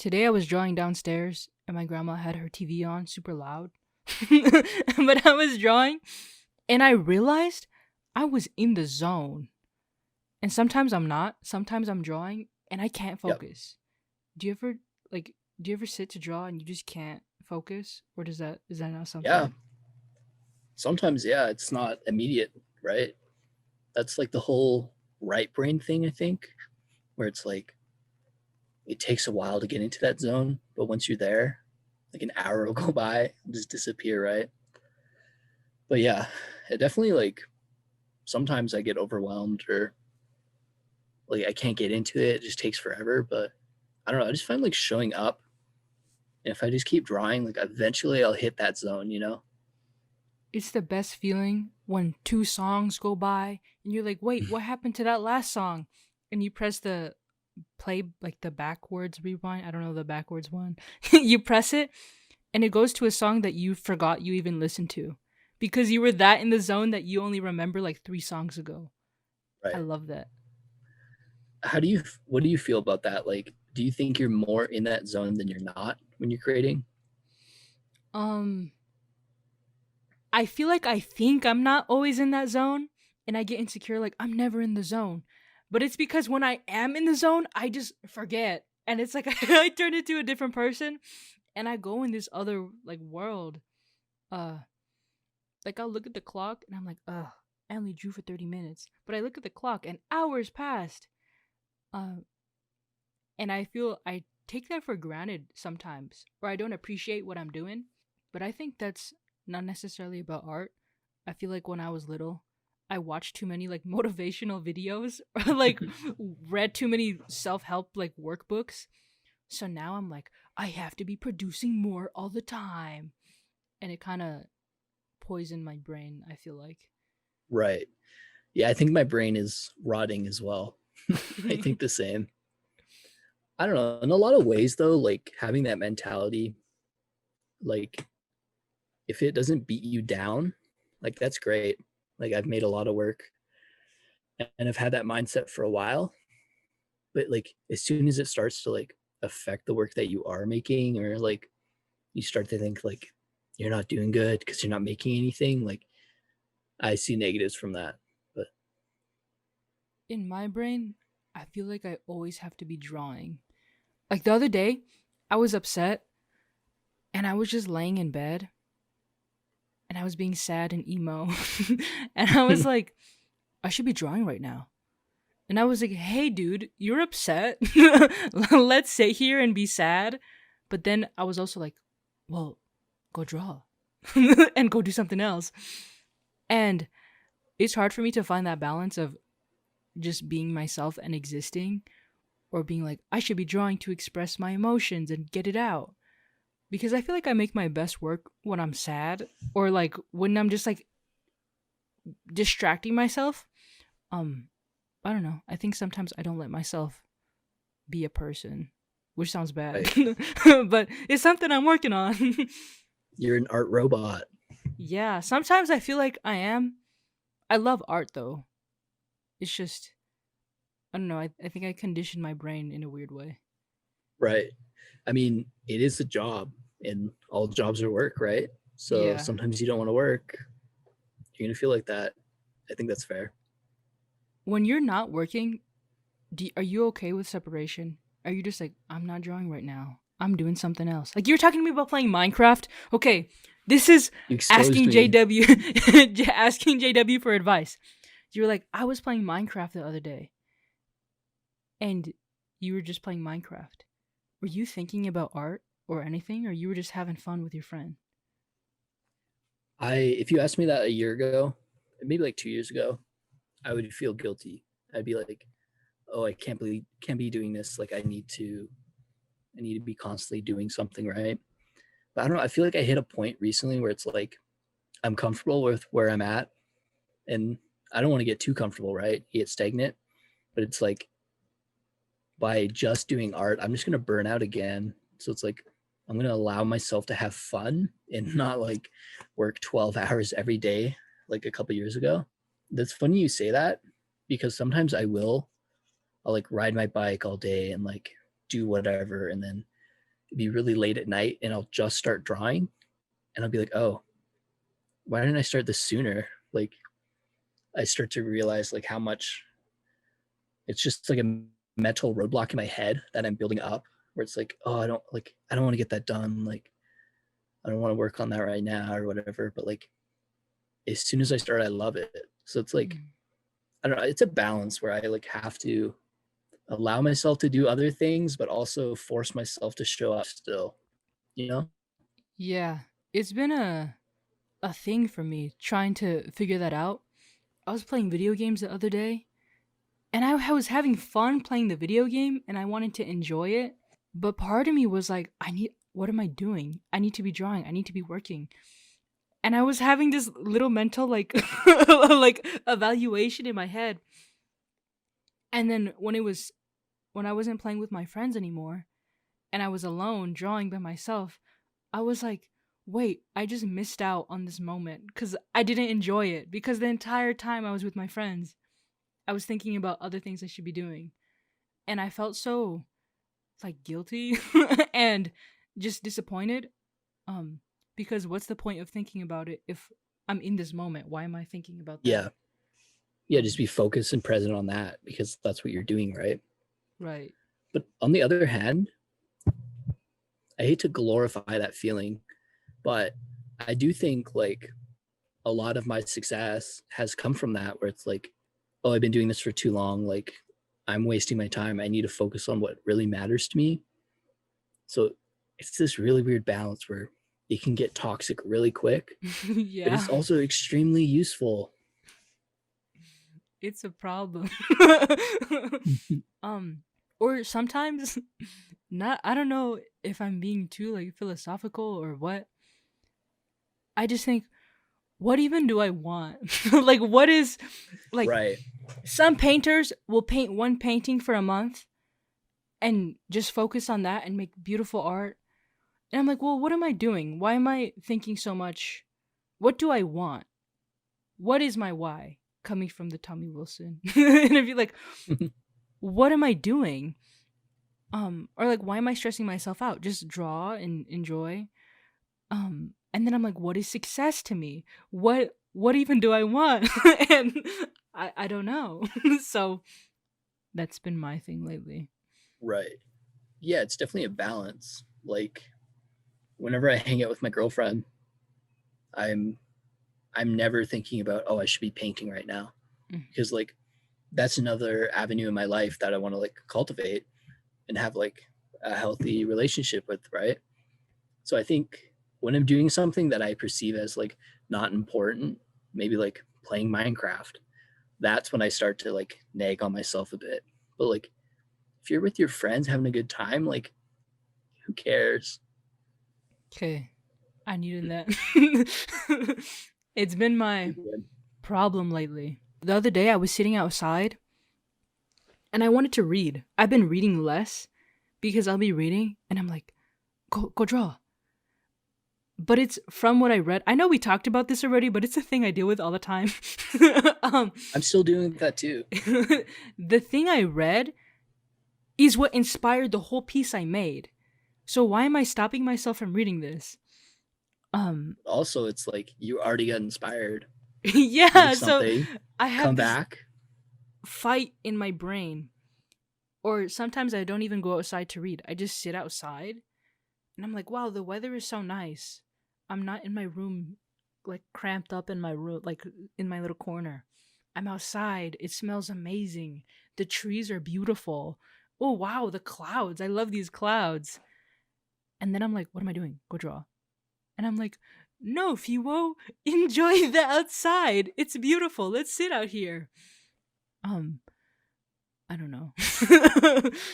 Today I was drawing downstairs and my grandma had her TV on super loud. But I was drawing and I realized I was in the zone. And sometimes I'm not. Sometimes I'm drawing and I can't Yep. focus. Do you ever like do you ever sit to draw and you just can't focus, or does that is that not Yeah. something? Sometimes, yeah, it's not immediate, right? That's like the whole right brain thing, I think, where it's like it takes a while to get into that zone, but once you're there, like an hour will go by and just disappear, right? But yeah, it definitely like sometimes I get overwhelmed or like I can't get into it. It just takes forever. But I don't know. I just find like showing up. And if I just keep drawing, like eventually I'll hit that zone, you know? It's the best feeling when two songs go by and you're like, "Wait, what happened to that last song?" And you press the play, like the backwards rewind. I don't know the backwards one. You press it and it goes to a song that you forgot you even listened to because you were that in the zone that you only remember like 3 songs ago. I Right. love that. What do you feel about that? Like, do you think you're more in that zone than you're not when you're creating? Um, I feel like I think I'm not always in that zone and I get insecure like I'm never in the zone. But it's because when I am in the zone, I just forget. And it's like I turn into a different person and I go in this other like world. Uh like I'll look at the clock and I'm like, "Ugh, I only drew for 30 minutes." But I look at the clock and hours passed. Uh and I feel I take that for granted sometimes or I don't appreciate what I'm doing. But I think that's not necessarily about art. I feel like when I was little, I watched too many like motivational videos or like read too many self-help like workbooks. So now I'm like, I have to be producing more all the time. And it kind of poisoned my brain, I feel like. Right. Yeah, I think my brain is rotting as well. I think the same. I don't know. In a lot of ways, though, like having that mentality, like if it doesn't beat you down, like that's great. Like I've made a lot of work and I've had that mindset for a while. But like as soon as it starts to like affect the work that you are making, or like you start to think like you're not doing good because you're not making anything, like I see negatives from that. But In my brain, I feel like I always have to be drawing. Like the other day, I was upset and I was just laying in bed and I was being sad and emo. And I was like, I should be drawing right now. And I was like, hey, dude, you're upset. Let's sit here and be sad. But then I was also like, well, go draw and go do something else. And it's hard for me to find that balance of just being myself and existing or being like, I should be drawing to express my emotions and get it out. Because I feel like I make my best work when I'm sad or like when I'm just like distracting myself. Um, I don't know. I think sometimes I don't let myself be a person, which sounds bad, right, but it's something I'm working on. you're an art robot. Yeah, sometimes I feel like I am. I love art though. It's just, I don't know. I think I conditioned my brain in a weird way. Right. I mean, it is a job and all jobs are work, right? So Yeah. sometimes you don't want to work. You're going to feel like that. I think that's fair. When you're not working, are you okay with separation? Are you just like, I'm not drawing right now. I'm doing something else. Like you're talking to me about playing Minecraft. Okay, this is You exposed asking me. JW, asking JW for advice. You were like, I was playing Minecraft the other day, and you were just playing Minecraft. Were you thinking about art or anything, or you were just having fun with your friend? If you asked me that a year ago, maybe like 2 years ago, I would feel guilty. I'd be like, oh, I can't be doing this. Like I need to be constantly doing something, right? But I don't know. I feel like I hit a point recently where it's like I'm comfortable with where I'm at, and I don't want to get too comfortable, right? Get stagnant. But it's like by just doing art, I'm just gonna burn out again. So it's like I'm gonna allow myself to have fun and not like work 12 hours every day like a couple years ago. That's funny you say that because sometimes I'll like ride my bike all day and like do whatever, and then be really late at night and I'll just start drawing and I'll be like, oh, why didn't I start this sooner? Like I start to realize like how much it's just like a mental roadblock in my head that I'm building up where it's like, oh, I don't want to get that done. Like I don't want to work on that right now or whatever. But like as soon as I start, I love it. So it's like, Mm. I don't know, it's a balance where I like have to allow myself to do other things, but also force myself to show up still, you know? Yeah, it's been a thing for me trying to figure that out. I was playing video games the other day, and I was having fun playing the video game, and I wanted to enjoy it. But part of me was like, what am I doing? I need to be drawing. I need to be working. And I was having this little mental like like evaluation in my head. And then when I wasn't playing with my friends anymore and I was alone drawing by myself, I was like, wait, I just missed out on this moment because I didn't enjoy it because the entire time I was with my friends, I was thinking about other things I should be doing. And I felt so like guilty and just disappointed. Um, because what's the point of thinking about it if I'm in this moment? Why am I thinking about that? Yeah. Yeah. Just be focused and present on that because that's what you're doing, right? Right. But on the other hand, I hate to glorify that feeling, but I do think like a lot of my success has come from that where it's like, oh, I've been doing this for too long. Like I'm wasting my time. I need to focus on what really matters to me. So it's this really weird balance where it can get toxic really quick, but Yeah, it's also extremely useful. it's a problem. um, or sometimes not. I don't know if I'm being too like philosophical or what. I just think, what even do I want? Like, what is like? Right. Some painters will paint one painting for a month and just focus on that and make beautiful art. And I'm like, well, what am I doing? Why am I thinking so much? What do I want? What is my why? Coming from the Tommy Wilson. And I'd be like, what am I doing? Or like, why am I stressing myself out? Just draw and enjoy. And then I'm like, what is success to me? What even do I want? And I don't know. So that's been my thing lately. Right. Yeah, it's definitely a balance. Like whenever I hang out with my girlfriend, I'm I'm never thinking about, oh, I should be painting right now. Mm. Because like that's another avenue in my life that I want to like cultivate and have like a healthy relationship with, right? So I think when I'm doing something that I perceive as like not important, maybe like playing Minecraft, that's when I start to like nag on myself a bit. But like if you're with your friends having a good time, like who cares? Okay. I needed that. It's been my problem lately. The other day I was sitting outside and I wanted to read. I've been reading less because I'll be reading and I'm like, go draw. But it's from what I read. I know we talked about this already, but it's a thing I deal with all the time. um, I'm still doing that too. the thing I read is what inspired the whole piece I made. So why am I stopping myself from reading this? Um, Also, it's like you already got inspired, yeah, make so something, I come have this back. fight in my brain. Or sometimes I don't even go outside to read. I just sit outside and I'm like, wow, the weather is so nice. I'm not in my room, like cramped up in my room, like in my little corner. I'm outside. It smells amazing. The trees are beautiful. Oh, wow, the clouds. I love these clouds. And then I'm like, what am I doing? Go draw. And I'm like, no, Fiwo, enjoy the outside. It's beautiful. Let's sit out here. Um, I don't know.